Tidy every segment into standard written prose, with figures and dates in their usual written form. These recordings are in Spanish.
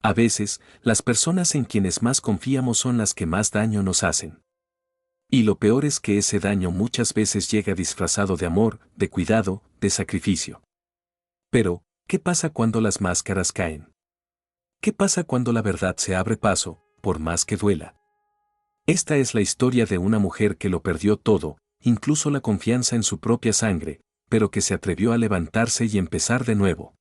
A veces, las personas en quienes más confiamos son las que más daño nos hacen. Y lo peor es que ese daño muchas veces llega disfrazado de amor, de cuidado, de sacrificio. Pero, ¿qué pasa cuando las máscaras caen? ¿Qué pasa cuando la verdad se abre paso, por más que duela? Esta es la historia de una mujer que lo perdió todo, incluso la confianza en su propia sangre, pero que se atrevió a levantarse y empezar de nuevo.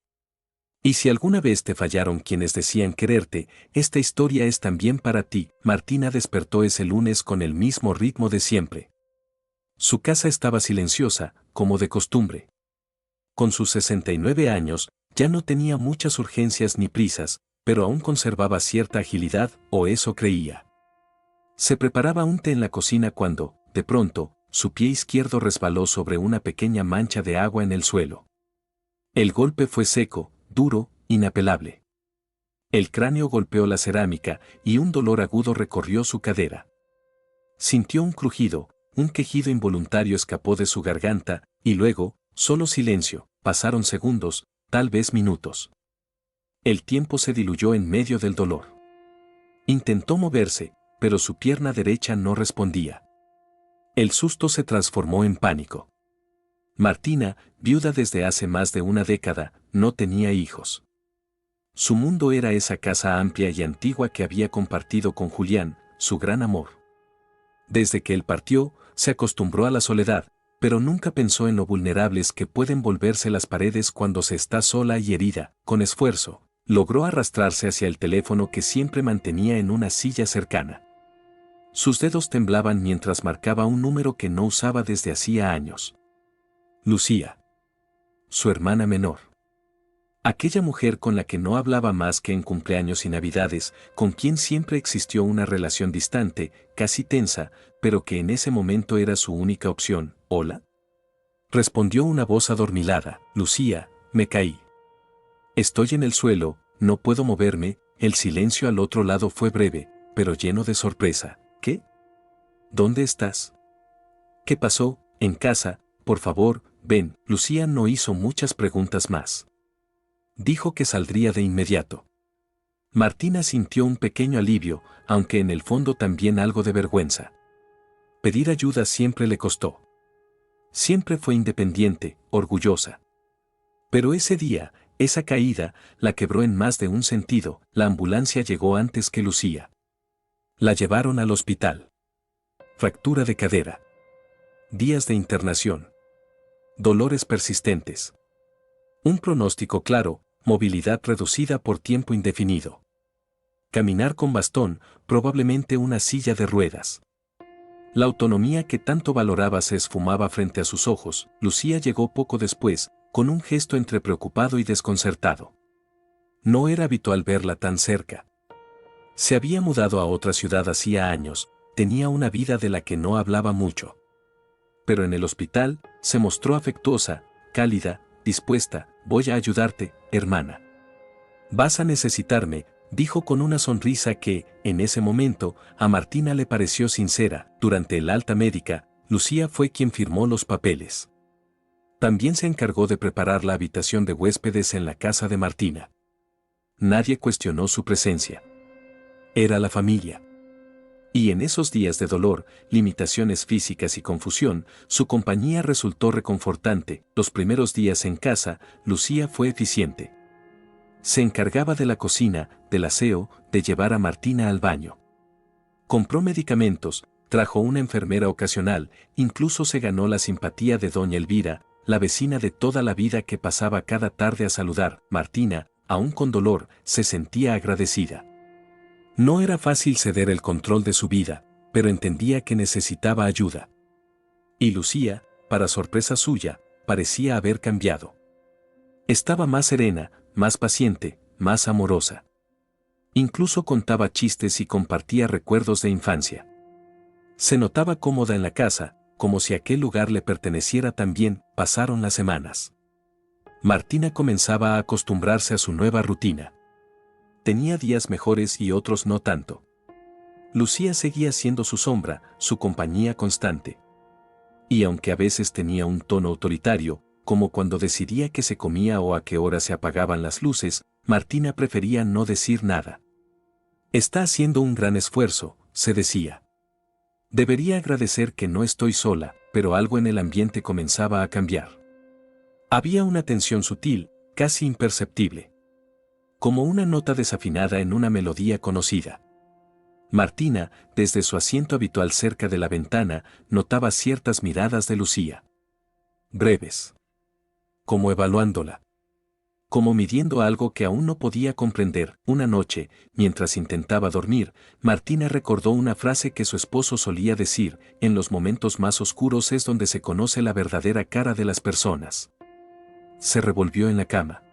Y si alguna vez te fallaron quienes decían quererte, esta historia es también para ti. Martina despertó ese lunes con el mismo ritmo de siempre. Su casa estaba silenciosa, como de costumbre. Con sus 69 años, ya no tenía muchas urgencias ni prisas, pero aún conservaba cierta agilidad, o eso creía. Se preparaba un té en la cocina cuando, de pronto, su pie izquierdo resbaló sobre una pequeña mancha de agua en el suelo. El golpe fue seco, duro, inapelable. El cráneo golpeó la cerámica y un dolor agudo recorrió su cadera. Sintió un crujido, un quejido involuntario escapó de su garganta, y luego, solo silencio, pasaron segundos, tal vez minutos. El tiempo se diluyó en medio del dolor. Intentó moverse, pero su pierna derecha no respondía. El susto se transformó en pánico. Martina, viuda desde hace más de una década, no tenía hijos. Su mundo era esa casa amplia y antigua que había compartido con Julián, su gran amor. Desde que él partió, se acostumbró a la soledad, pero nunca pensó en lo vulnerables que pueden volverse las paredes cuando se está sola y herida. Con esfuerzo, logró arrastrarse hacia el teléfono que siempre mantenía en una silla cercana. Sus dedos temblaban mientras marcaba un número que no usaba desde hacía años. Lucía. Su hermana menor. Aquella mujer con la que no hablaba más que en cumpleaños y navidades, con quien siempre existió una relación distante, casi tensa, pero que en ese momento era su única opción. ¿Hola? Respondió una voz adormilada. Lucía, me caí. Estoy en el suelo, no puedo moverme. El silencio al otro lado fue breve, pero lleno de sorpresa. ¿Qué? ¿Dónde estás? ¿Qué pasó? En casa, por favor, ven. Lucía no hizo muchas preguntas más. Dijo que saldría de inmediato. Martina sintió un pequeño alivio, aunque en el fondo también algo de vergüenza. Pedir ayuda siempre le costó. Siempre fue independiente, orgullosa. Pero ese día, esa caída, la quebró en más de un sentido. La ambulancia llegó antes que Lucía. La llevaron al hospital. Fractura de cadera. Días de internación. Dolores persistentes. Un pronóstico claro, movilidad reducida por tiempo indefinido. Caminar con bastón, probablemente una silla de ruedas. La autonomía que tanto valoraba se esfumaba frente a sus ojos. Lucía llegó poco después, con un gesto entre preocupado y desconcertado. No era habitual verla tan cerca. Se había mudado a otra ciudad hacía años, tenía una vida de la que no hablaba mucho. Pero en el hospital, se mostró afectuosa, cálida, dispuesta. Voy a ayudarte, hermana. Vas a necesitarme, dijo con una sonrisa que, en ese momento, a Martina le pareció sincera. Durante el alta médica, Lucía fue quien firmó los papeles. También se encargó de preparar la habitación de huéspedes en la casa de Martina. Nadie cuestionó su presencia. Era la familia. Y en esos días de dolor, limitaciones físicas y confusión, su compañía resultó reconfortante. Los primeros días en casa, Lucía fue eficiente. Se encargaba de la cocina, del aseo, de llevar a Martina al baño. Compró medicamentos, trajo una enfermera ocasional, incluso se ganó la simpatía de doña Elvira, la vecina de toda la vida que pasaba cada tarde a saludar. Martina, aún con dolor, se sentía agradecida. No era fácil ceder el control de su vida, pero entendía que necesitaba ayuda. Y Lucía, para sorpresa suya, parecía haber cambiado. Estaba más serena, más paciente, más amorosa. Incluso contaba chistes y compartía recuerdos de infancia. Se notaba cómoda en la casa, como si aquel lugar le perteneciera también. Pasaron las semanas. Martina comenzaba a acostumbrarse a su nueva rutina. Tenía días mejores y otros no tanto. Lucía seguía siendo su sombra, su compañía constante. Y aunque a veces tenía un tono autoritario, como cuando decidía qué se comía o a qué hora se apagaban las luces, Martina prefería no decir nada. Está haciendo un gran esfuerzo, se decía. Debería agradecer que no estoy sola, pero algo en el ambiente comenzaba a cambiar. Había una tensión sutil, casi imperceptible. Como una nota desafinada en una melodía conocida. Martina, desde su asiento habitual cerca de la ventana, notaba ciertas miradas de Lucía. Breves. Como evaluándola. Como midiendo algo que aún no podía comprender. Una noche, mientras intentaba dormir, Martina recordó una frase que su esposo solía decir: en los momentos más oscuros es donde se conoce la verdadera cara de las personas. Se revolvió en la cama.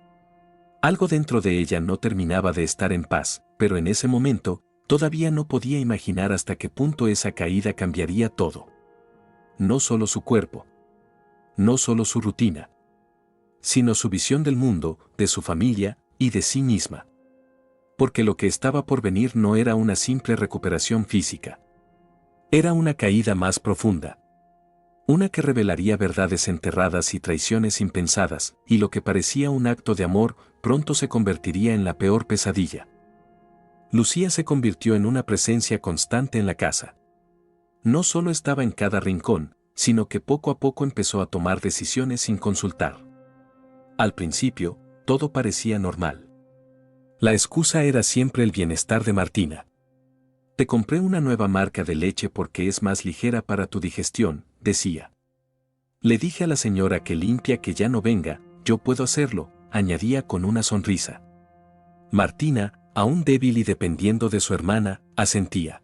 Algo dentro de ella no terminaba de estar en paz, pero en ese momento, todavía no podía imaginar hasta qué punto esa caída cambiaría todo. No solo su cuerpo. No solo su rutina. Sino su visión del mundo, de su familia y de sí misma. Porque lo que estaba por venir no era una simple recuperación física. Era una caída más profunda. Una que revelaría verdades enterradas y traiciones impensadas, y lo que parecía un acto de amor, pronto se convertiría en la peor pesadilla. Lucía se convirtió en una presencia constante en la casa. No solo estaba en cada rincón, sino que poco a poco empezó a tomar decisiones sin consultar. Al principio, todo parecía normal. La excusa era siempre el bienestar de Martina. Te compré una nueva marca de leche porque es más ligera para tu digestión, decía. Le dije a la señora que limpia que ya no venga, yo puedo hacerlo, añadía con una sonrisa. Martina, aún débil y dependiendo de su hermana, asentía.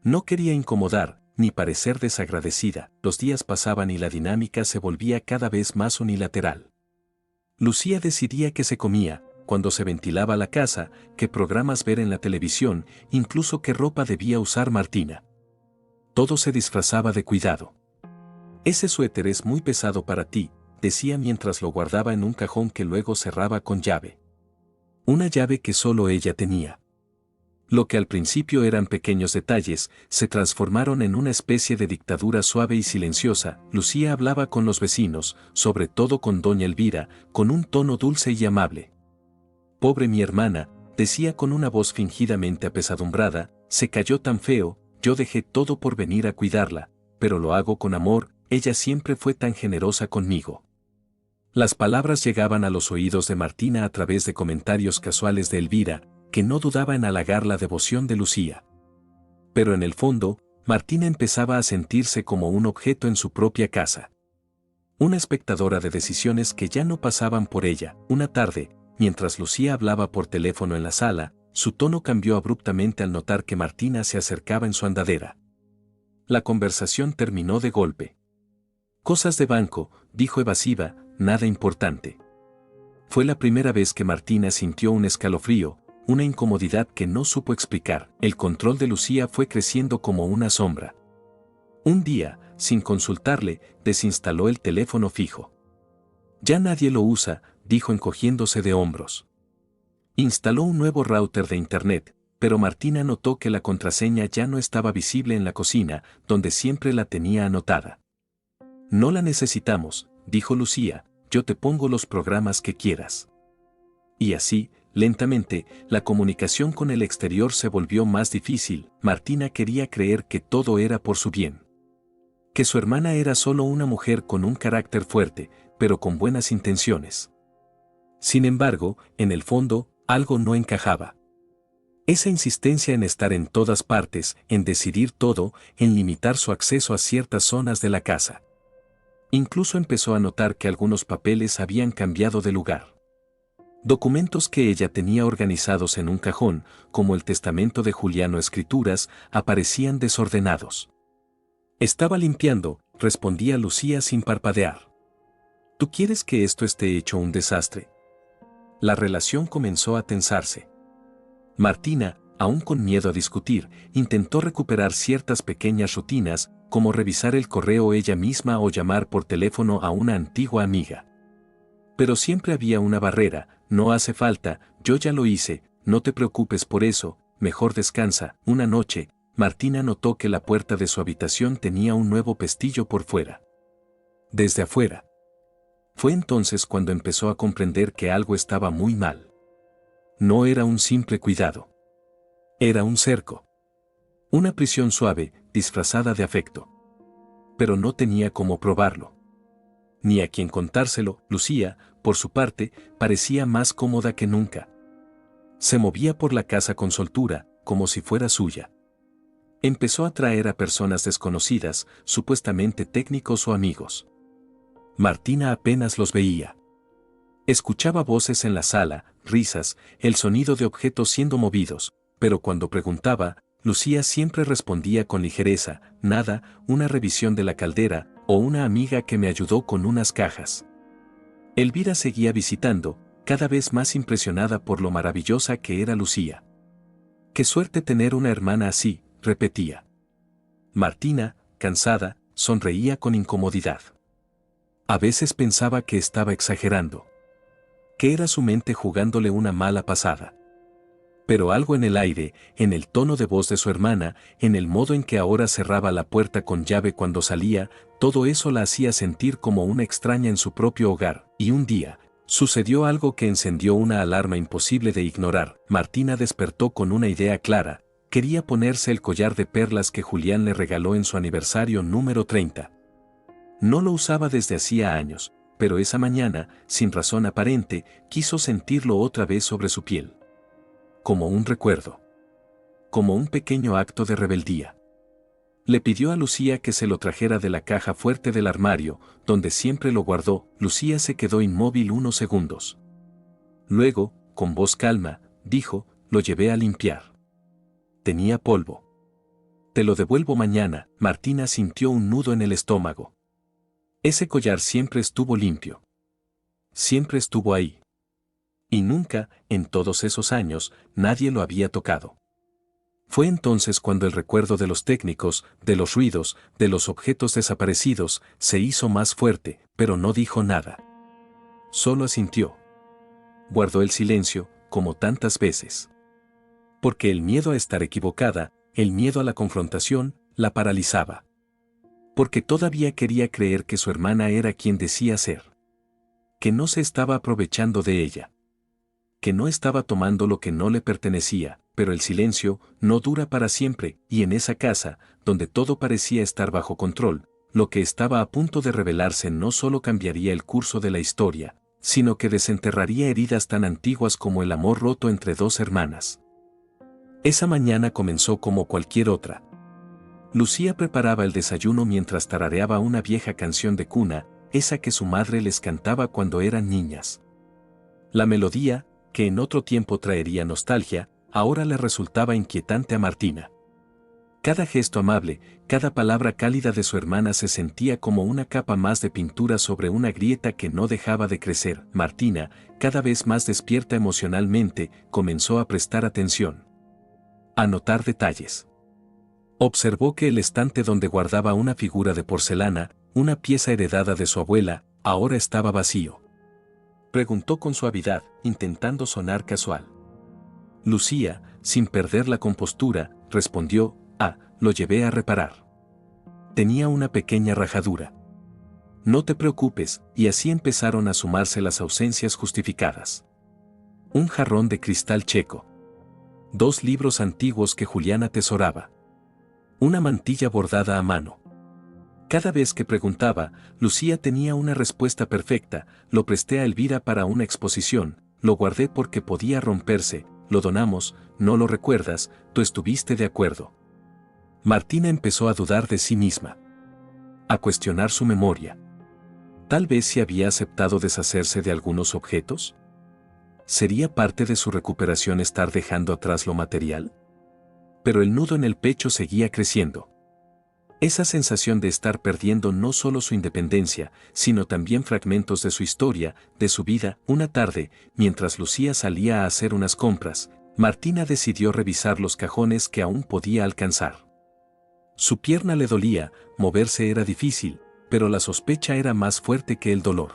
No quería incomodar, ni parecer desagradecida. Los días pasaban y la dinámica se volvía cada vez más unilateral. Lucía decidía qué se comía, cuando se ventilaba la casa, qué programas ver en la televisión, incluso qué ropa debía usar Martina. Todo se disfrazaba de cuidado. Ese suéter es muy pesado para ti, decía mientras lo guardaba en un cajón que luego cerraba con llave. Una llave que solo ella tenía. Lo que al principio eran pequeños detalles, se transformaron en una especie de dictadura suave y silenciosa. Lucía hablaba con los vecinos, sobre todo con doña Elvira, con un tono dulce y amable. Pobre mi hermana, decía con una voz fingidamente apesadumbrada, se cayó tan feo, yo dejé todo por venir a cuidarla, pero lo hago con amor, ella siempre fue tan generosa conmigo. Las palabras llegaban a los oídos de Martina a través de comentarios casuales de Elvira, que no dudaba en halagar la devoción de Lucía. Pero en el fondo, Martina empezaba a sentirse como un objeto en su propia casa. Una espectadora de decisiones que ya no pasaban por ella. Una tarde, mientras Lucía hablaba por teléfono en la sala, su tono cambió abruptamente al notar que Martina se acercaba en su andadera. La conversación terminó de golpe. Cosas de banco, dijo evasiva, nada importante. Fue la primera vez que Martina sintió un escalofrío, una incomodidad que no supo explicar. El control de Lucía fue creciendo como una sombra. Un día, sin consultarle, desinstaló el teléfono fijo. Ya nadie lo usa, dijo encogiéndose de hombros. Instaló un nuevo router de internet, pero Martina notó que la contraseña ya no estaba visible en la cocina, donde siempre la tenía anotada. No la necesitamos, dijo Lucía, yo te pongo los programas que quieras. Y así, lentamente, la comunicación con el exterior se volvió más difícil. Martina quería creer que todo era por su bien. Que su hermana era solo una mujer con un carácter fuerte, pero con buenas intenciones. Sin embargo, en el fondo, algo no encajaba. Esa insistencia en estar en todas partes, en decidir todo, en limitar su acceso a ciertas zonas de la casa. Incluso empezó a notar que algunos papeles habían cambiado de lugar. Documentos que ella tenía organizados en un cajón, como el testamento de Juliano Escrituras, aparecían desordenados. Estaba limpiando, respondía Lucía sin parpadear. ¿Tú quieres que esto esté hecho un desastre? La relación comenzó a tensarse. Martina, aún con miedo a discutir, intentó recuperar ciertas pequeñas rutinas, como revisar el correo ella misma o llamar por teléfono a una antigua amiga. Pero siempre había una barrera. No hace falta, yo ya lo hice, no te preocupes por eso, mejor descansa. Una noche, Martina notó que la puerta de su habitación tenía un nuevo pestillo por fuera. Desde afuera. Fue entonces cuando empezó a comprender que algo estaba muy mal. No era un simple cuidado. Era un cerco. Una prisión suave, disfrazada de afecto. Pero no tenía cómo probarlo. Ni a quien contárselo. Lucía, por su parte, parecía más cómoda que nunca. Se movía por la casa con soltura, como si fuera suya. Empezó a traer a personas desconocidas, supuestamente técnicos o amigos. Martina apenas los veía. Escuchaba voces en la sala, risas, el sonido de objetos siendo movidos, pero cuando preguntaba, Lucía siempre respondía con ligereza: nada, una revisión de la caldera, o una amiga que me ayudó con unas cajas. Elvira seguía visitando, cada vez más impresionada por lo maravillosa que era Lucía. Qué suerte tener una hermana así, repetía. Martina, cansada, sonreía con incomodidad. A veces pensaba que estaba exagerando. Que era su mente jugándole una mala pasada. Pero algo en el aire, en el tono de voz de su hermana, en el modo en que ahora cerraba la puerta con llave cuando salía, todo eso la hacía sentir como una extraña en su propio hogar. Y un día, sucedió algo que encendió una alarma imposible de ignorar. Martina despertó con una idea clara: quería ponerse el collar de perlas que Julián le regaló en su aniversario número 30. No lo usaba desde hacía años, pero esa mañana, sin razón aparente, quiso sentirlo otra vez sobre su piel. Como un recuerdo. Como un pequeño acto de rebeldía. Le pidió a Lucía que se lo trajera de la caja fuerte del armario, donde siempre lo guardó. Lucía se quedó inmóvil unos segundos. Luego, con voz calma, dijo: lo llevé a limpiar. Tenía polvo. Te lo devuelvo mañana. Martina sintió un nudo en el estómago. Ese collar siempre estuvo limpio. Siempre estuvo ahí. Y nunca, en todos esos años, nadie lo había tocado. Fue entonces cuando el recuerdo de los técnicos, de los ruidos, de los objetos desaparecidos, se hizo más fuerte, pero no dijo nada. Solo asintió. Guardó el silencio, como tantas veces. Porque el miedo a estar equivocada, el miedo a la confrontación, la paralizaba. Porque todavía quería creer que su hermana era quien decía ser. Que no se estaba aprovechando de ella. Que no estaba tomando lo que no le pertenecía, pero el silencio no dura para siempre, y en esa casa, donde todo parecía estar bajo control, lo que estaba a punto de revelarse no solo cambiaría el curso de la historia, sino que desenterraría heridas tan antiguas como el amor roto entre dos hermanas. Esa mañana comenzó como cualquier otra. Lucía preparaba el desayuno mientras tarareaba una vieja canción de cuna, esa que su madre les cantaba cuando eran niñas. La melodía, que en otro tiempo traería nostalgia, ahora le resultaba inquietante a Martina. Cada gesto amable, cada palabra cálida de su hermana se sentía como una capa más de pintura sobre una grieta que no dejaba de crecer. Martina, cada vez más despierta emocionalmente, comenzó a prestar atención. A notar detalles. Observó que el estante donde guardaba una figura de porcelana, una pieza heredada de su abuela, ahora estaba vacío. Preguntó con suavidad, intentando sonar casual. Lucía, sin perder la compostura, respondió: lo llevé a reparar. Tenía una pequeña rajadura. No te preocupes, y así empezaron a sumarse las ausencias justificadas. Un jarrón de cristal checo. 2 libros antiguos que Julián atesoraba. Una mantilla bordada a mano. Cada vez que preguntaba, Lucía tenía una respuesta perfecta: lo presté a Elvira para una exposición, lo guardé porque podía romperse, lo donamos, no lo recuerdas, tú estuviste de acuerdo. Martina empezó a dudar de sí misma. A cuestionar su memoria. Tal vez si había aceptado deshacerse de algunos objetos. ¿Sería parte de su recuperación estar dejando atrás lo material? Pero el nudo en el pecho seguía creciendo. Esa sensación de estar perdiendo no solo su independencia, sino también fragmentos de su historia, de su vida. Una tarde, mientras Lucía salía a hacer unas compras, Martina decidió revisar los cajones que aún podía alcanzar. Su pierna le dolía, moverse era difícil, pero la sospecha era más fuerte que el dolor.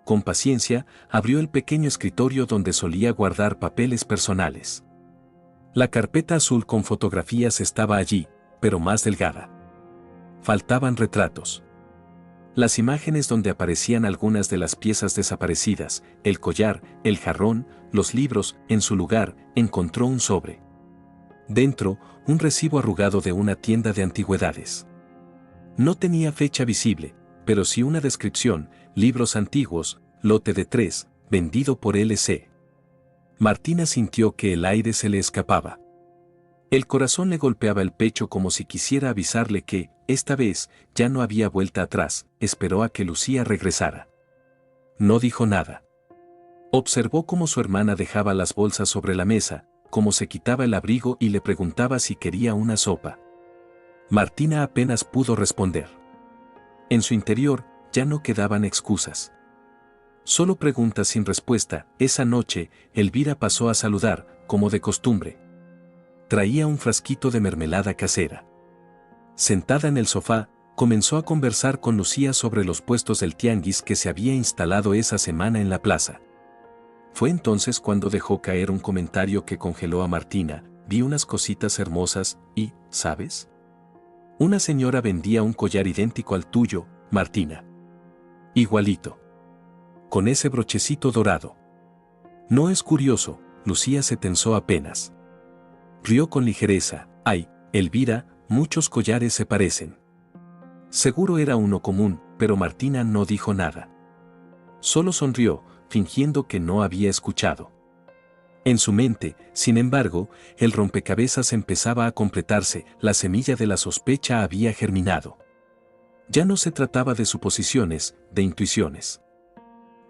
Con paciencia, abrió el pequeño escritorio donde solía guardar papeles personales. La carpeta azul con fotografías estaba allí, pero más delgada. Faltaban retratos. Las imágenes donde aparecían algunas de las piezas desaparecidas, el collar, el jarrón, los libros, en su lugar, encontró un sobre. Dentro, un recibo arrugado de una tienda de antigüedades. No tenía fecha visible, pero sí una descripción: libros antiguos, lote de 3, vendido por LC. Martina sintió que el aire se le escapaba. El corazón le golpeaba el pecho como si quisiera avisarle que, esta vez, ya no había vuelta atrás. Esperó a que Lucía regresara. No dijo nada. Observó cómo su hermana dejaba las bolsas sobre la mesa, cómo se quitaba el abrigo y le preguntaba si quería una sopa. Martina apenas pudo responder. En su interior, ya no quedaban excusas. Solo preguntas sin respuesta. Esa noche, Elvira pasó a saludar, como de costumbre. Traía un frasquito de mermelada casera. Sentada en el sofá, comenzó a conversar con Lucía sobre los puestos del tianguis que se había instalado esa semana en la plaza. Fue entonces cuando dejó caer un comentario que congeló a Martina: vi unas cositas hermosas y, ¿sabes? Una señora vendía un collar idéntico al tuyo, Martina. Igualito. Con ese brochecito dorado. ¿No es curioso? Lucía se tensó apenas. Rió con ligereza. Ay, Elvira, muchos collares se parecen. Seguro era uno común, pero Martina no dijo nada. Solo sonrió, fingiendo que no había escuchado. En su mente, sin embargo, el rompecabezas empezaba a completarse. La semilla de la sospecha había germinado. Ya no se trataba de suposiciones, de intuiciones.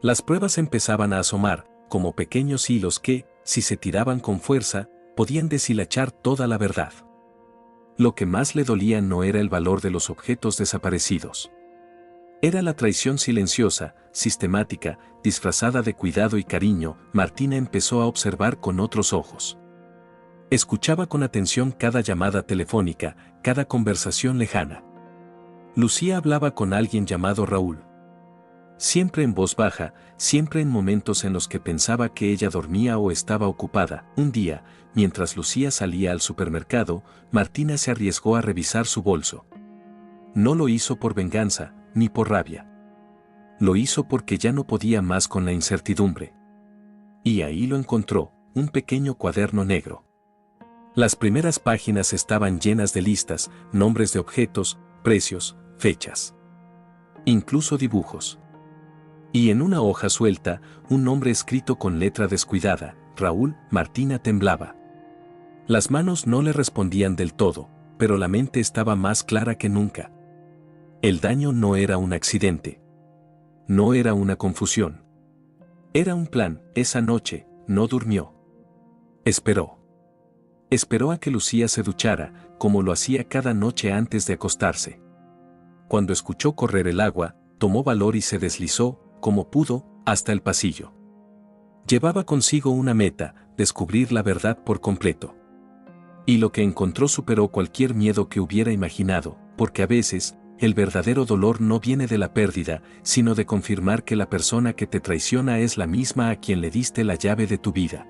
Las pruebas empezaban a asomar, como pequeños hilos que, si se tiraban con fuerza, podían deshilachar toda la verdad. Lo que más le dolía no era el valor de los objetos desaparecidos. Era la traición silenciosa, sistemática, disfrazada de cuidado y cariño. Martina empezó a observar con otros ojos. Escuchaba con atención cada llamada telefónica, cada conversación lejana. Lucía hablaba con alguien llamado Raúl. Siempre en voz baja, siempre en momentos en los que pensaba que ella dormía o estaba ocupada. Un día, mientras Lucía salía al supermercado, Martina se arriesgó a revisar su bolso. No lo hizo por venganza, ni por rabia. Lo hizo porque ya no podía más con la incertidumbre. Y ahí lo encontró, un pequeño cuaderno negro. Las primeras páginas estaban llenas de listas, nombres de objetos, precios, fechas. Incluso dibujos. Y en una hoja suelta, un nombre escrito con letra descuidada: Raúl. Martina temblaba. Las manos no le respondían del todo, pero la mente estaba más clara que nunca. El daño no era un accidente. No era una confusión. Era un plan. Esa noche, no durmió. Esperó. Esperó a que Lucía se duchara, como lo hacía cada noche antes de acostarse. Cuando escuchó correr el agua, tomó valor y se deslizó, como pudo, hasta el pasillo. Llevaba consigo una meta: descubrir la verdad por completo. Y lo que encontró superó cualquier miedo que hubiera imaginado, porque a veces, el verdadero dolor no viene de la pérdida, sino de confirmar que la persona que te traiciona es la misma a quien le diste la llave de tu vida.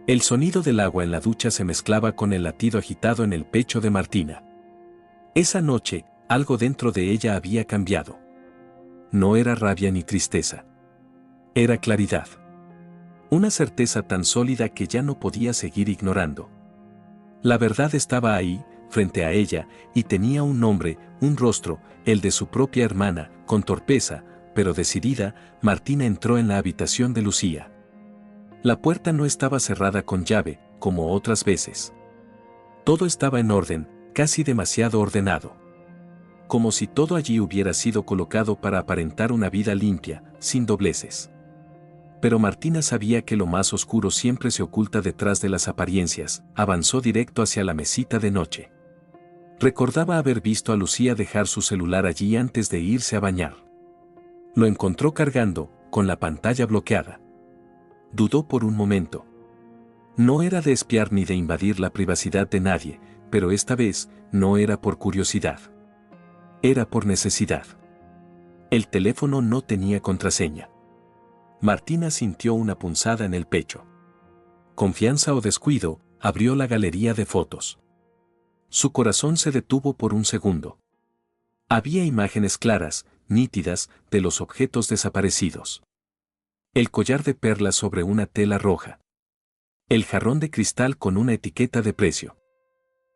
El sonido del agua en la ducha se mezclaba con el latido agitado en el pecho de Martina. Esa noche, algo dentro de ella había cambiado. No era rabia ni tristeza. Era claridad. Una certeza tan sólida que ya no podía seguir ignorando. La verdad estaba ahí, frente a ella, y tenía un nombre, un rostro, el de su propia hermana. Con torpeza, pero decidida, Martina entró en la habitación de Lucía. La puerta no estaba cerrada con llave, como otras veces. Todo estaba en orden, casi demasiado ordenado. Como si todo allí hubiera sido colocado para aparentar una vida limpia, sin dobleces. Pero Martina sabía que lo más oscuro siempre se oculta detrás de las apariencias. Avanzó directo hacia la mesita de noche. Recordaba haber visto a Lucía dejar su celular allí antes de irse a bañar. Lo encontró cargando, con la pantalla bloqueada. Dudó por un momento. No era de espiar ni de invadir la privacidad de nadie, pero esta vez, no era por curiosidad. Era por necesidad. El teléfono no tenía contraseña. Martina sintió una punzada en el pecho. Confianza o descuido, abrió la galería de fotos. Su corazón se detuvo por un segundo. Había imágenes claras, nítidas, de los objetos desaparecidos. El collar de perlas sobre una tela roja. El jarrón de cristal con una etiqueta de precio.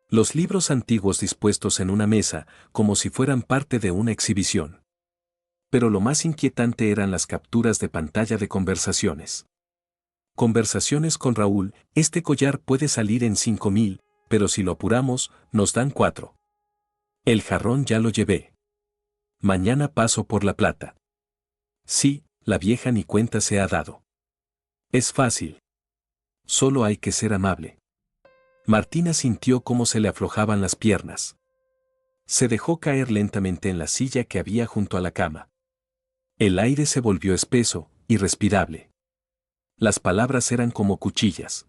Los libros antiguos dispuestos en una mesa, como si fueran parte de una exhibición. Pero lo más inquietante eran las capturas de pantalla de conversaciones. Conversaciones con Raúl: este collar puede salir en 5.000, pero si lo apuramos, nos dan 4. El jarrón ya lo llevé. Mañana paso por la plata. Sí, la vieja ni cuenta se ha dado. Es fácil. Solo hay que ser amable. Martina sintió cómo se le aflojaban las piernas. Se dejó caer lentamente en la silla que había junto a la cama. El aire se volvió espeso, irrespirable. Las palabras eran como cuchillas.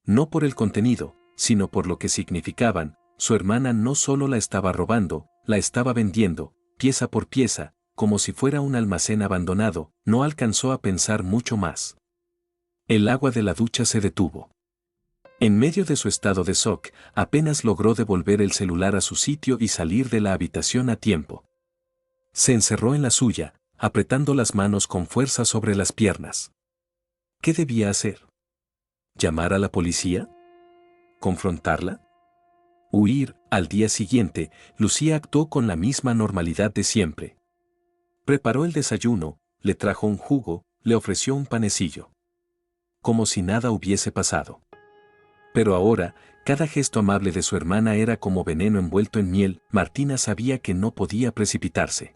No por el contenido, sino por lo que significaban. Su hermana no solo la estaba robando, la estaba vendiendo, pieza por pieza, como si fuera un almacén abandonado. No alcanzó a pensar mucho más. El agua de la ducha se detuvo. En medio de su estado de shock, apenas logró devolver el celular a su sitio y salir de la habitación a tiempo. Se encerró en la suya, apretando las manos con fuerza sobre las piernas. ¿Qué debía hacer? ¿Llamar a la policía? ¿Confrontarla? ¿Huir? Al día siguiente, Lucía actuó con la misma normalidad de siempre. Preparó el desayuno, le trajo un jugo, le ofreció un panecillo. Como si nada hubiese pasado. Pero ahora, cada gesto amable de su hermana era como veneno envuelto en miel. Martina sabía que no podía precipitarse.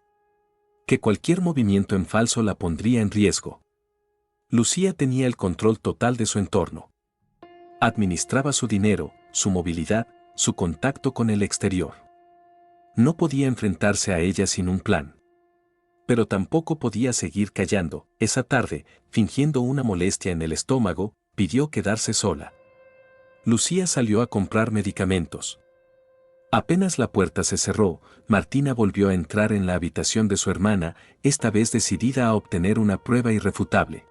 Que cualquier movimiento en falso la pondría en riesgo. Lucía tenía el control total de su entorno. Administraba su dinero, su movilidad, su contacto con el exterior. No podía enfrentarse a ella sin un plan. Pero tampoco podía seguir callando. Esa tarde, fingiendo una molestia en el estómago, pidió quedarse sola. Lucía salió a comprar medicamentos. Apenas la puerta se cerró, Martina volvió a entrar en la habitación de su hermana, esta vez decidida a obtener una prueba irrefutable.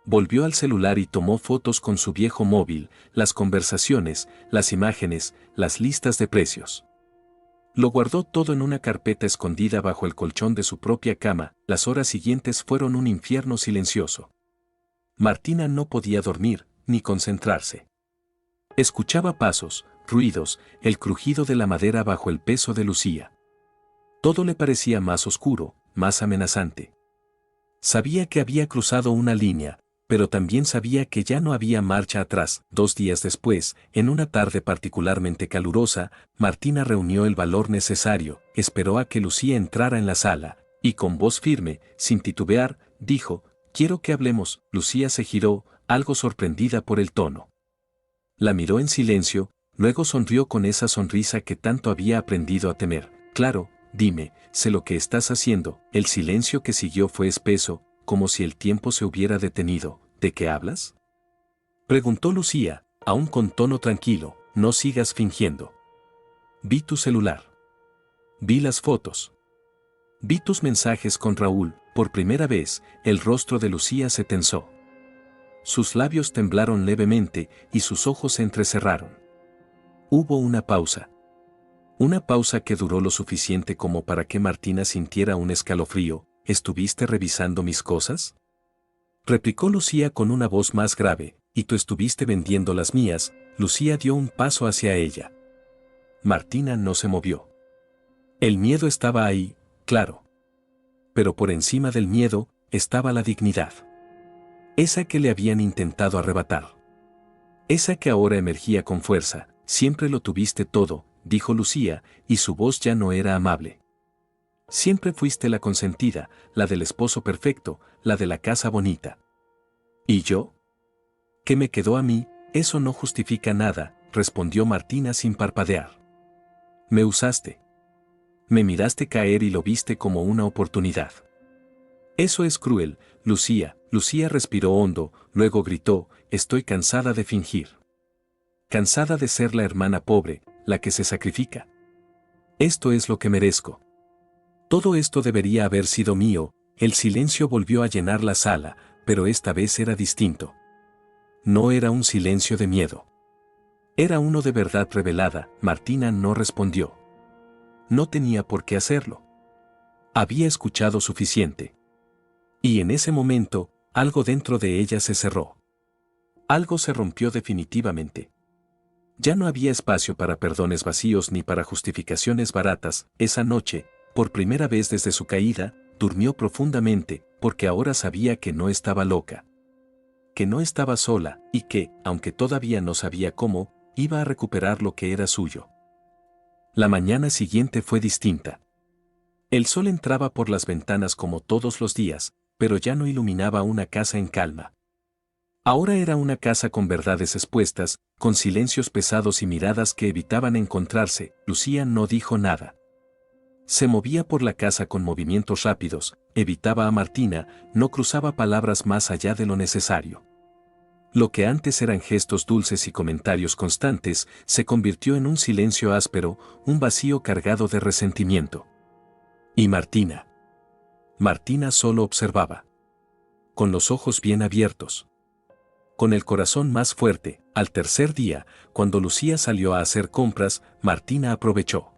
Volvió al celular y tomó fotos con su viejo móvil, las conversaciones, las imágenes, las listas de precios. Lo guardó todo en una carpeta escondida bajo el colchón de su propia cama. Las horas siguientes fueron un infierno silencioso. Martina no podía dormir, ni concentrarse. Escuchaba pasos, ruidos, el crujido de la madera bajo el peso de Lucía. Todo le parecía más oscuro, más amenazante. Sabía que había cruzado una línea, pero también sabía que ya no había marcha atrás. 2 días después, en una tarde particularmente calurosa, Martina reunió el valor necesario, esperó a que Lucía entrara en la sala, y con voz firme, sin titubear, dijo: «Quiero que hablemos». Lucía se giró, algo sorprendida por el tono. La miró en silencio, luego sonrió con esa sonrisa que tanto había aprendido a temer. «Claro, dime, sé lo que estás haciendo». El silencio que siguió fue espeso, como si el tiempo se hubiera detenido. «¿De qué hablas?», preguntó Lucía, aún con tono tranquilo. «No sigas fingiendo. Vi tu celular. Vi las fotos. Vi tus mensajes con Raúl». Por primera vez, el rostro de Lucía se tensó. Sus labios temblaron levemente y sus ojos se entrecerraron. Hubo una pausa. Una pausa que duró lo suficiente como para que Martina sintiera un escalofrío. «¿Estuviste revisando mis cosas?», replicó Lucía con una voz más grave. «¿Y tú estuviste vendiendo las mías?». Lucía dio un paso hacia ella. Martina no se movió. El miedo estaba ahí, claro. Pero por encima del miedo, estaba la dignidad. Esa que le habían intentado arrebatar. Esa que ahora emergía con fuerza. «Siempre lo tuviste todo», dijo Lucía, y su voz ya no era amable. «Siempre fuiste la consentida, la del esposo perfecto, la de la casa bonita». «¿Y yo? ¿Qué me quedó a mí?». «Eso no justifica nada», respondió Martina sin parpadear. «Me usaste. Me miraste caer y lo viste como una oportunidad». «Eso es cruel, Lucía». Lucía respiró hondo, luego gritó: «Estoy cansada de fingir. Cansada de ser la hermana pobre, la que se sacrifica. Esto es lo que merezco. Todo esto debería haber sido mío». El silencio volvió a llenar la sala, pero esta vez era distinto. No era un silencio de miedo. Era uno de verdad revelada. Martina no respondió. No tenía por qué hacerlo. Había escuchado suficiente. Y en ese momento, algo dentro de ella se cerró. Algo se rompió definitivamente. Ya no había espacio para perdones vacíos ni para justificaciones baratas. Esa noche, por primera vez desde su caída, durmió profundamente, porque ahora sabía que no estaba loca. Que no estaba sola, y que, aunque todavía no sabía cómo, iba a recuperar lo que era suyo. La mañana siguiente fue distinta. El sol entraba por las ventanas como todos los días, pero ya no iluminaba una casa en calma. Ahora era una casa con verdades expuestas, con silencios pesados y miradas que evitaban encontrarse. Lucía no dijo nada. Se movía por la casa con movimientos rápidos, evitaba a Martina, no cruzaba palabras más allá de lo necesario. Lo que antes eran gestos dulces y comentarios constantes, se convirtió en un silencio áspero, un vacío cargado de resentimiento. ¿Y Martina? Martina solo observaba. Con los ojos bien abiertos. Con el corazón más fuerte. Al tercer día, cuando Lucía salió a hacer compras, Martina aprovechó.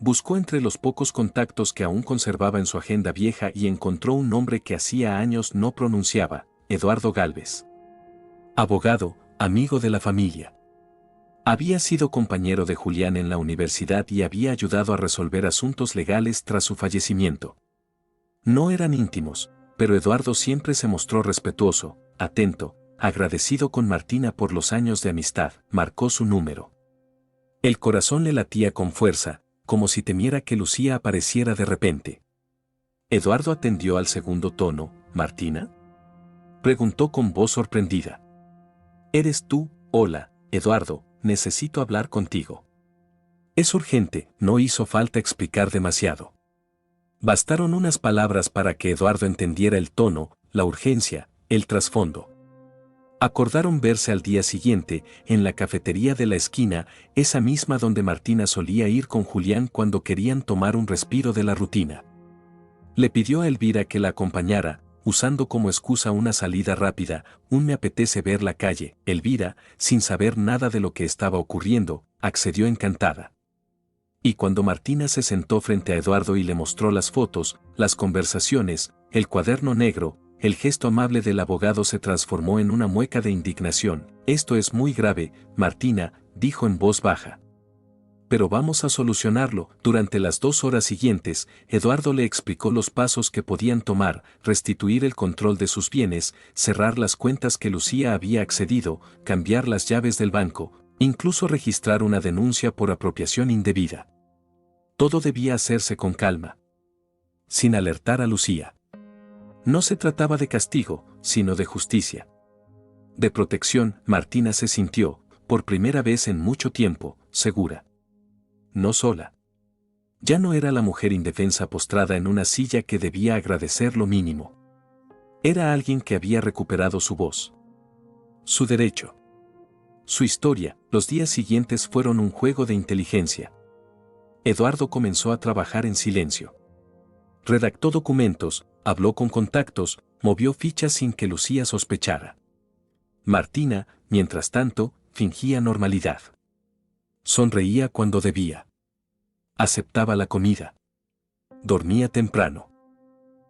Buscó entre los pocos contactos que aún conservaba en su agenda vieja y encontró un nombre que hacía años no pronunciaba: Eduardo Gálvez. Abogado, amigo de la familia. Había sido compañero de Julián en la universidad y había ayudado a resolver asuntos legales tras su fallecimiento. No eran íntimos, pero Eduardo siempre se mostró respetuoso, atento, agradecido con Martina por los años de amistad. Marcó su número. El corazón le latía con fuerza, como si temiera que Lucía apareciera de repente. Eduardo atendió al segundo tono. ¿Martina?, preguntó con voz sorprendida. ¿Eres tú? Hola, Eduardo, necesito hablar contigo. Es urgente. No hizo falta explicar demasiado. Bastaron unas palabras para que Eduardo entendiera el tono, la urgencia, el trasfondo. Acordaron verse al día siguiente, en la cafetería de la esquina, esa misma donde Martina solía ir con Julián cuando querían tomar un respiro de la rutina. Le pidió a Elvira que la acompañara, usando como excusa una salida rápida. Me apetece ver la calle. Elvira, sin saber nada de lo que estaba ocurriendo, accedió encantada. Y cuando Martina se sentó frente a Eduardo y le mostró las fotos, las conversaciones, el cuaderno negro, el gesto amable del abogado se transformó en una mueca de indignación. Esto es muy grave, Martina, dijo en voz baja. Pero vamos a solucionarlo. Durante las 2 horas siguientes, Eduardo le explicó los pasos que podían tomar: restituir el control de sus bienes, cerrar las cuentas que Lucía había accedido, cambiar las llaves del banco, incluso registrar una denuncia por apropiación indebida. Todo debía hacerse con calma, sin alertar a Lucía. No se trataba de castigo, sino de justicia. De protección. Martina se sintió, por primera vez en mucho tiempo, segura. No sola. Ya no era la mujer indefensa postrada en una silla que debía agradecer lo mínimo. Era alguien que había recuperado su voz. Su derecho. Su historia. Los días siguientes fueron un juego de inteligencia. Eduardo comenzó a trabajar en silencio. Redactó documentos, habló con contactos, movió fichas sin que Lucía sospechara. Martina, mientras tanto, fingía normalidad. Sonreía cuando debía. Aceptaba la comida. Dormía temprano.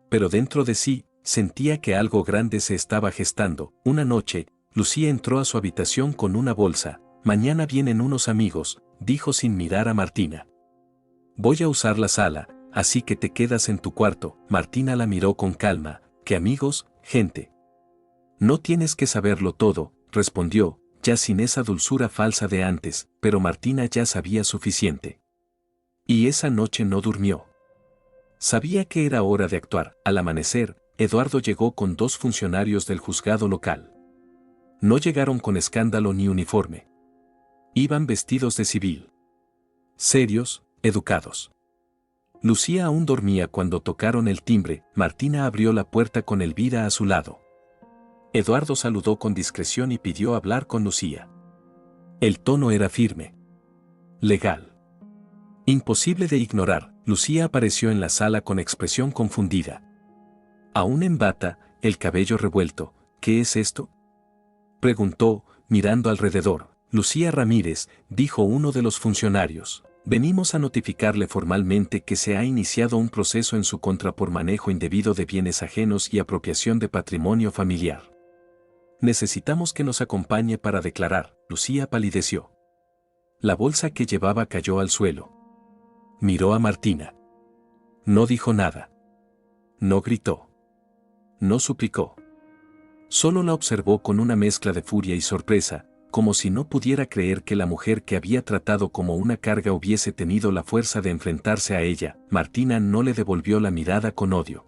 Pero dentro de sí, sentía que algo grande se estaba gestando. Una noche, Lucía entró a su habitación con una bolsa. Mañana vienen unos amigos, dijo sin mirar a Martina. Voy a usar la sala, así que te quedas en tu cuarto. Martina la miró con calma. ¿Qué amigos, gente? No tienes que saberlo todo, respondió, ya sin esa dulzura falsa de antes, pero Martina ya sabía suficiente. Y esa noche no durmió. Sabía que era hora de actuar. Al amanecer, Eduardo llegó con 2 funcionarios del juzgado local. No llegaron con escándalo ni uniforme. Iban vestidos de civil. Serios, educados. Lucía aún dormía cuando tocaron el timbre. Martina abrió la puerta con Elvira a su lado. Eduardo saludó con discreción y pidió hablar con Lucía. El tono era firme. Legal. Imposible de ignorar. Lucía apareció en la sala con expresión confundida. Aún en bata, el cabello revuelto. ¿Qué es esto?, preguntó, mirando alrededor. Lucía Ramírez, dijo uno de los funcionarios. Venimos a notificarle formalmente que se ha iniciado un proceso en su contra por manejo indebido de bienes ajenos y apropiación de patrimonio familiar. Necesitamos que nos acompañe para declarar. Lucía palideció. La bolsa que llevaba cayó al suelo. Miró a Martina. No dijo nada. No gritó. No suplicó. Solo la observó con una mezcla de furia y sorpresa, como si no pudiera creer que la mujer que había tratado como una carga hubiese tenido la fuerza de enfrentarse a ella. Martina no le devolvió la mirada con odio.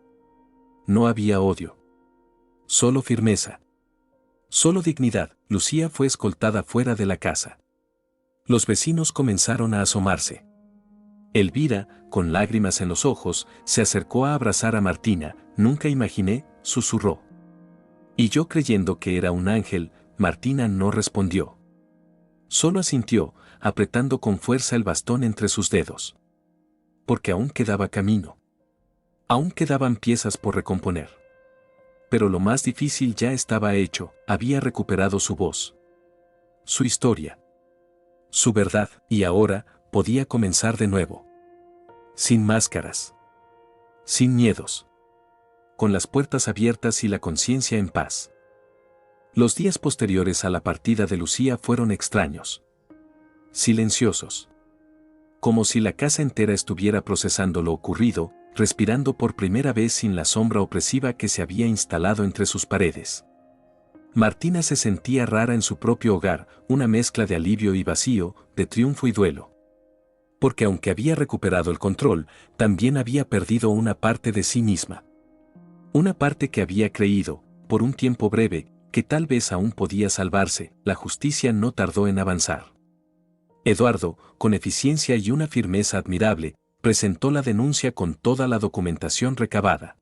No había odio. Solo firmeza. Solo dignidad. Lucía fue escoltada fuera de la casa. Los vecinos comenzaron a asomarse. Elvira, con lágrimas en los ojos, se acercó a abrazar a Martina. Nunca imaginé, susurró. Y yo creyendo que era un ángel. Martina no respondió. Solo asintió, apretando con fuerza el bastón entre sus dedos. Porque aún quedaba camino. Aún quedaban piezas por recomponer. Pero lo más difícil ya estaba hecho, había recuperado su voz. Su historia. Su verdad, y ahora, podía comenzar de nuevo. Sin máscaras. Sin miedos. Con las puertas abiertas y la conciencia en paz. Los días posteriores a la partida de Lucía fueron extraños. Silenciosos. Como si la casa entera estuviera procesando lo ocurrido, respirando por primera vez sin la sombra opresiva que se había instalado entre sus paredes. Martina se sentía rara en su propio hogar, una mezcla de alivio y vacío, de triunfo y duelo. Porque aunque había recuperado el control, también había perdido una parte de sí misma. Una parte que había creído, por un tiempo breve, que tal vez aún podía salvarse. La justicia no tardó en avanzar. Eduardo, con eficiencia y una firmeza admirable, presentó la denuncia con toda la documentación recabada.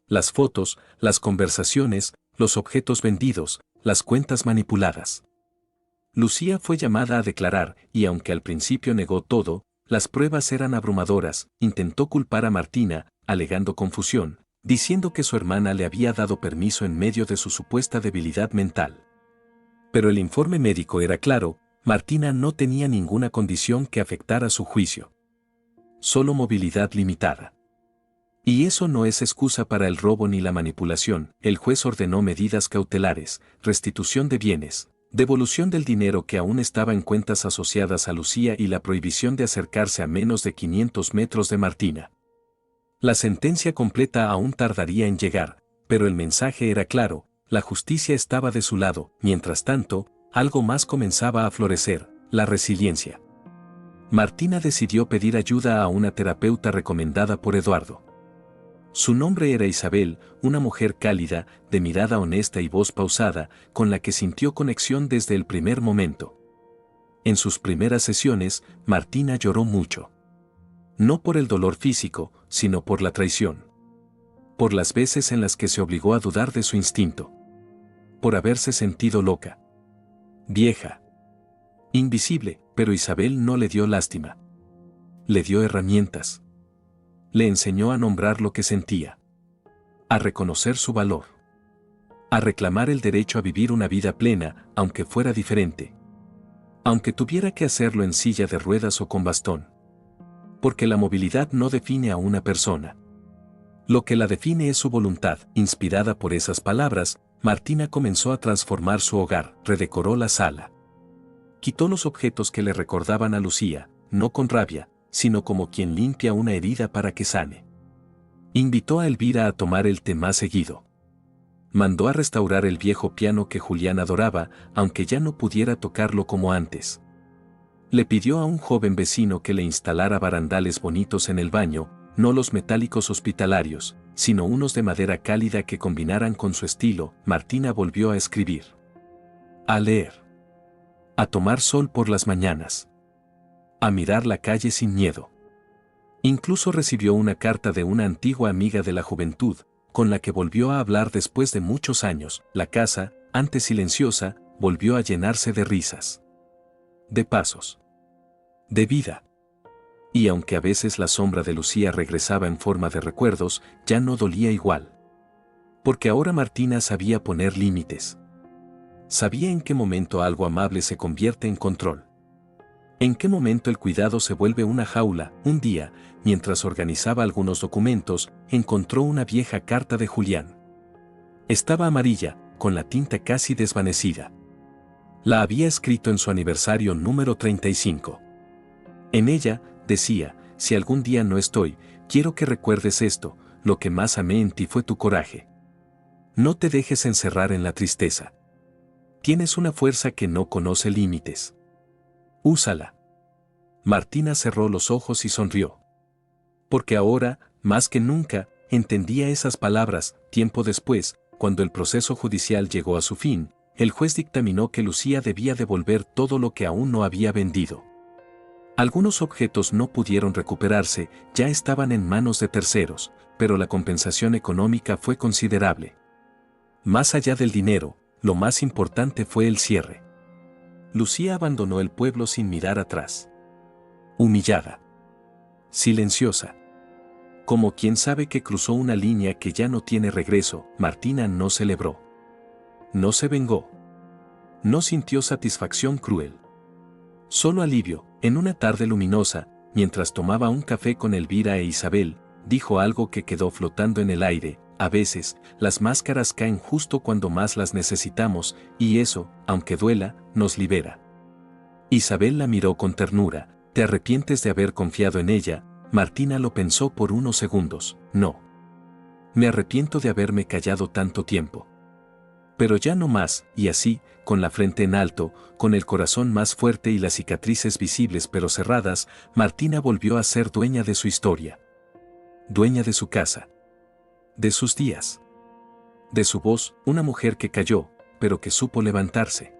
Las fotos, las conversaciones, los objetos vendidos, las cuentas manipuladas. Lucía fue llamada a declarar, y aunque al principio negó todo, las pruebas eran abrumadoras. Intentó culpar a Martina, alegando confusión, diciendo que su hermana le había dado permiso en medio de su supuesta debilidad mental. Pero el informe médico era claro, Martina no tenía ninguna condición que afectara su juicio. Solo movilidad limitada. Y eso no es excusa para el robo ni la manipulación. El juez ordenó medidas cautelares, restitución de bienes, devolución del dinero que aún estaba en cuentas asociadas a Lucía y la prohibición de acercarse a menos de 500 metros de Martina. La sentencia completa aún tardaría en llegar, pero el mensaje era claro, la justicia estaba de su lado. Mientras tanto, algo más comenzaba a florecer, la resiliencia. Martina decidió pedir ayuda a una terapeuta recomendada por Eduardo. Su nombre era Isabel, una mujer cálida, de mirada honesta y voz pausada, con la que sintió conexión desde el primer momento. En sus primeras sesiones, Martina lloró mucho. No por el dolor físico, sino por la traición. Por las veces en las que se obligó a dudar de su instinto. Por haberse sentido loca. Vieja. Invisible, pero Isabel no le dio lástima. Le dio herramientas. Le enseñó a nombrar lo que sentía. A reconocer su valor. A reclamar el derecho a vivir una vida plena, aunque fuera diferente. Aunque tuviera que hacerlo en silla de ruedas o con bastón. Porque la movilidad no define a una persona. Lo que la define es su voluntad. Inspirada por esas palabras, Martina comenzó a transformar su hogar, redecoró la sala. Quitó los objetos que le recordaban a Lucía, no con rabia, sino como quien limpia una herida para que sane. Invitó a Elvira a tomar el té más seguido. Mandó a restaurar el viejo piano que Julián adoraba, aunque ya no pudiera tocarlo como antes. Le pidió a un joven vecino que le instalara barandales bonitos en el baño, no los metálicos hospitalarios, sino unos de madera cálida que combinaran con su estilo. Martina volvió a escribir. A leer. A tomar sol por las mañanas. A mirar la calle sin miedo. Incluso recibió una carta de una antigua amiga de la juventud, con la que volvió a hablar después de muchos años. La casa, antes silenciosa, volvió a llenarse de risas. De pasos. De vida. Y aunque a veces la sombra de Lucía regresaba en forma de recuerdos, ya no dolía igual. Porque ahora Martina sabía poner límites. Sabía en qué momento algo amable se convierte en control. ¿En qué momento el cuidado se vuelve una jaula? Un día, mientras organizaba algunos documentos, encontró una vieja carta de Julián. Estaba amarilla, con la tinta casi desvanecida. La había escrito en su aniversario número 35. En ella, decía, si algún día no estoy, quiero que recuerdes esto, lo que más amé en ti fue tu coraje. No te dejes encerrar en la tristeza. Tienes una fuerza que no conoce límites. Úsala. Martina cerró los ojos y sonrió. Porque ahora, más que nunca, entendía esas palabras. Tiempo después, cuando el proceso judicial llegó a su fin, el juez dictaminó que Lucía debía devolver todo lo que aún no había vendido. Algunos objetos no pudieron recuperarse, ya estaban en manos de terceros, pero la compensación económica fue considerable. Más allá del dinero, lo más importante fue el cierre. Lucía abandonó el pueblo sin mirar atrás. Humillada. Silenciosa. Como quien sabe que cruzó una línea que ya no tiene regreso, Martina no celebró. No se vengó. No sintió satisfacción cruel. Solo alivio. En una tarde luminosa, mientras tomaba un café con Elvira e Isabel, dijo algo que quedó flotando en el aire. A veces, las máscaras caen justo cuando más las necesitamos, y eso, aunque duela, nos libera. Isabel la miró con ternura. ¿Te arrepientes de haber confiado en ella? Martina lo pensó por unos segundos. No. Me arrepiento de haberme callado tanto tiempo. Pero ya no más, y así, con la frente en alto, con el corazón más fuerte y las cicatrices visibles pero cerradas, Martina volvió a ser dueña de su historia. Dueña de su casa. De sus días. De su voz, una mujer que cayó, pero que supo levantarse.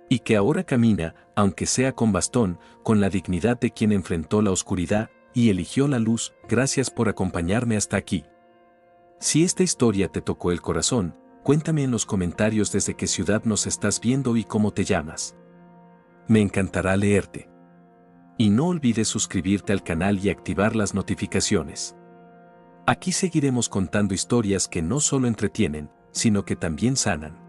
Y que ahora camina, aunque sea con bastón, con la dignidad de quien enfrentó la oscuridad y eligió la luz. Gracias por acompañarme hasta aquí. Si esta historia te tocó el corazón, cuéntame en los comentarios desde qué ciudad nos estás viendo y cómo te llamas. Me encantará leerte. Y no olvides suscribirte al canal y activar las notificaciones. Aquí seguiremos contando historias que no solo entretienen, sino que también sanan.